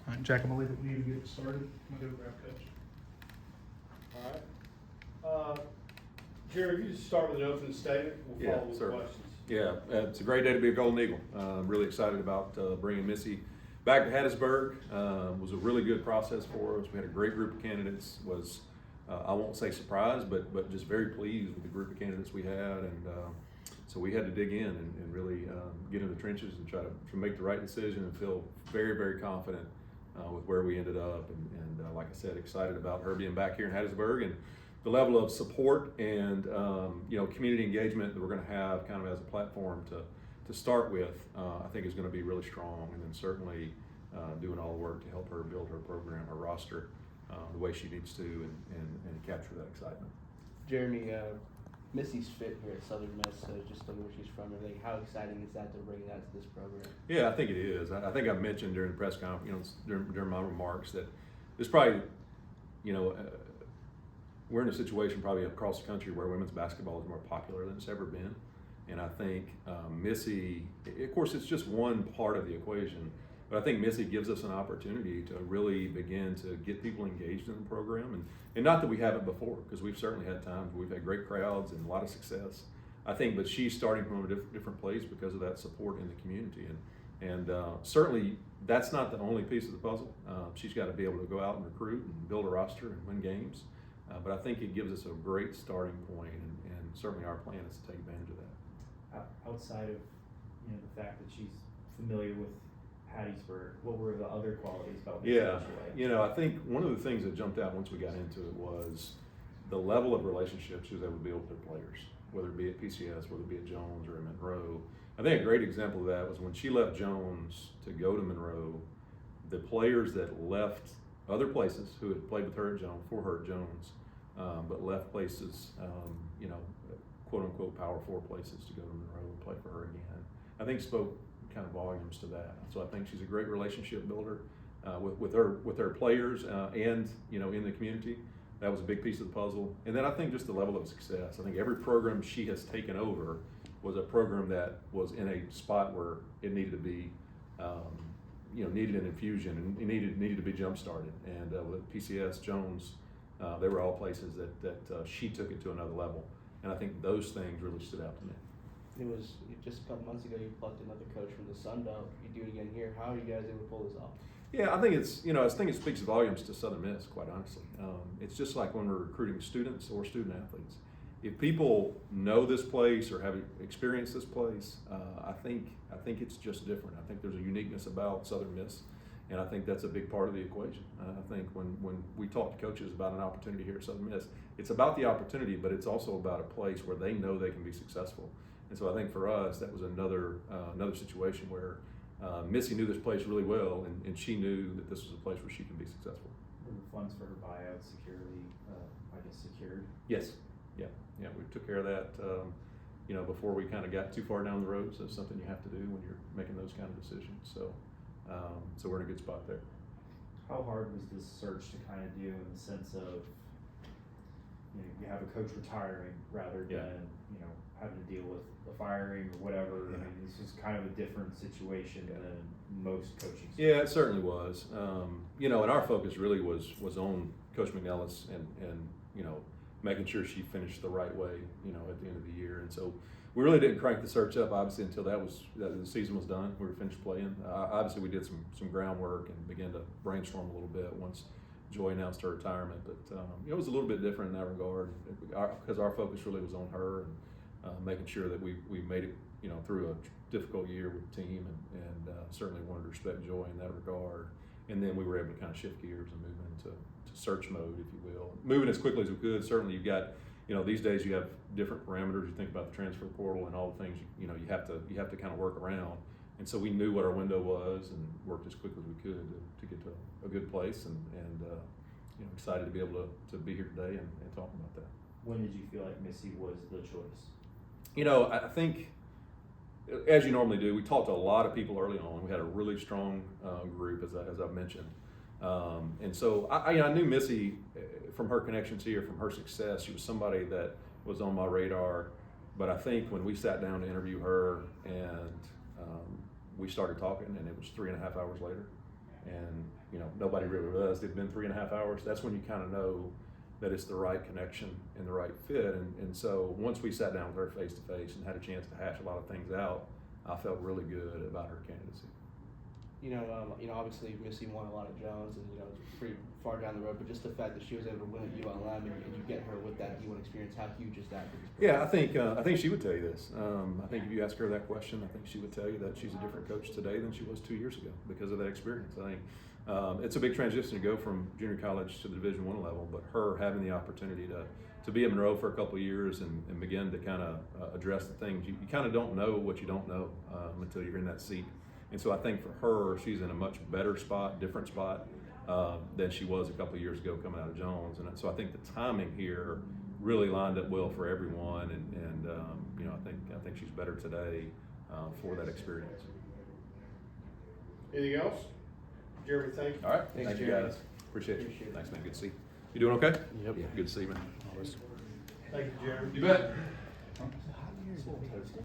All right, Jack, I'm gonna leave it with you to get started. I'm gonna go grab Coach. All right. Jerry, if you just start with an opening statement, we'll follow with questions. Yeah, it's a great day to be a Golden Eagle. Really excited about bringing Missy back to Hattiesburg. Was a really good process for us. We had a great group of candidates. Was I won't say surprised, but just very pleased with the group of candidates we had, and so we had to dig in and really get in the trenches and try to make the right decision and feel very, very confident with where we ended up. And like I said, excited about her being back here in Hattiesburg and the level of support and community engagement that we're going to have kind of as a platform to start with. I think is going to be really strong, and then certainly doing all the work to help her build her program, her roster, the way she needs to, and capture that excitement. Jeremy, Missy's fit here at Southern Miss, so just where she's from, everything. How exciting is that to bring that to this program? Yeah, I think it is. I think I mentioned during the press conference, during my remarks, that it's probably, we're in a situation probably across the country where women's basketball is more popular than it's ever been. And I think Missy, of course, it's just one part of the equation, but I think Missy gives us an opportunity to really begin to get people engaged in the program. And not that we haven't before, because we've certainly had times where we've had great crowds and a lot of success. I think, but she's starting from a different place because of that support in the community. And certainly that's not the only piece of the puzzle. She's got to be able to go out and recruit and build a roster and win games. But I think it gives us a great starting point, and certainly our plan is to take advantage of that. Outside of the fact that she's familiar with Hattiesburg, what were the other qualities about Missy? Yeah, I think one of the things that jumped out once we got into it was the level of relationships she was able to build with her players, whether it be at PCS, whether it be at Jones or at Monroe. I think a great example of that was when she left Jones to go to Monroe. The players that left other places who had played with her at Jones, for her at Jones, but left places, quote unquote Power 4 places to go to Monroe and play for her again, I think spoke kind of volumes to that. So I think she's a great relationship builder with her players and in the community. That was a big piece of the puzzle. And then I think just the level of success. I think every program she has taken over was a program that was in a spot where it needed to be, needed an infusion and it needed to be jump started. And with PCS, Jones, they were all places that she took it to another level. And I think those things really stood out to me. It was just a couple months ago you plucked another coach from the Sun Belt. You do it again here. How are you guys able to pull this off? Yeah, I think it speaks volumes to Southern Miss, quite honestly. It's just like when we're recruiting students or student athletes. If people know this place or have experienced this place, I think it's just different. I think there's a uniqueness about Southern Miss, and I think that's a big part of the equation. I think when we talk to coaches about an opportunity here at Southern Miss, it's about the opportunity, but it's also about a place where they know they can be successful. And so I think for us, that was another situation where Missy knew this place really well, and she knew that this was a place where she can be successful. Were the funds for her buyout securely, secured? Yes, yeah, we took care of that, before we kind of got too far down the road. So it's something you have to do when you're making those kind of decisions. So we're in a good spot there. How hard was this search to kind of do in the sense of, you have a coach retiring rather than, having to deal with the firing or whatever. Yeah. I mean, this is kind of a different situation than most coaching. Yeah, it certainly was. And our focus really was on Coach McNellis and making sure she finished the right way, at the end of the year. And so we really didn't crank the search up, obviously, until the season was done. We were finished playing. Obviously, we did some groundwork and began to brainstorm a little bit once Joy announced her retirement. But it was a little bit different in that regard because our focus really was on her and making sure that we made it, through a difficult year with the team, and certainly wanted to respect Joy in that regard. And then we were able to kind of shift gears and move into search mode, if you will, moving as quickly as we could. Certainly, you've got, these days you have different parameters. You think about the transfer portal and all the things you have to kind of work around. And so we knew what our window was and worked as quickly as we could to get to a good place. And excited to be able to be here today and talk about that. When did you feel like Missy was the choice? I think, as you normally do, we talked to a lot of people early on. We had a really strong group, as I've mentioned. And so I knew Missy from her connections here, from her success. She was somebody that was on my radar. But I think when we sat down to interview her and we started talking, and it was 3.5 hours later, and, you know, nobody really realized it'd been 3.5 hours. That's when you kind of know that it's the right connection and the right fit. And so once we sat down with her face to face and had a chance to hash a lot of things out, I felt really good about her candidacy. Obviously Missy won a lot of Jones, and it's pretty far down the road. But just the fact that she was able to win at ULM, and you get her with that D1 experience, how huge is that for this program? Yeah, I think she would tell you this. I think if you ask her that question, I think she would tell you that she's a different coach today than she was 2 years ago because of that experience. I think it's a big transition to go from junior college to the Division I level, but her having the opportunity to be at Monroe for a couple of years and begin to kind of address the things you kind of don't know what you don't know until you're in that seat. And so I think for her, she's in a much better spot, different spot than she was a couple of years ago coming out of Jones. And so I think the timing here really lined up well for everyone. And I think she's better today for that experience. Anything else? Jeremy, thank you. All right, Thanks, thank you Jeremy. guys. Appreciate you. Appreciate it. Thanks, man. Good to see you. You doing okay? Yep. Yeah, good to see you, man. Always. Thank you, Jeremy. You bet.